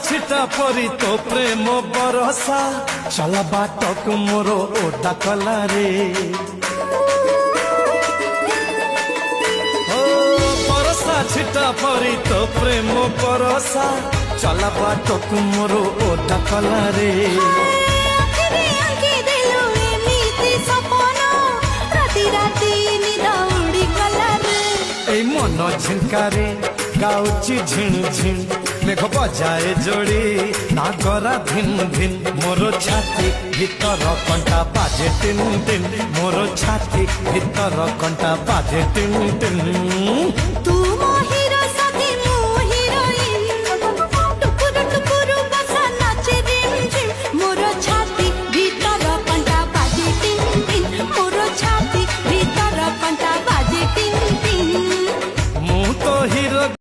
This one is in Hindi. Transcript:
छिटा परी तो प्रेम बरसा चला बाटक मोर ओटा कला रे बरसा छिटा परी तो प्रेम बरसा चला बाटक मोर ओटा कला रे मन झिंकारे गाउची झिण झिण मेघ बजाए जोड़ी नागरा धिन धिन मोर छाती भीतर कंटा बाजे टिन टिन मोर छाती भीतर कंटा बाजे टिन टिन तू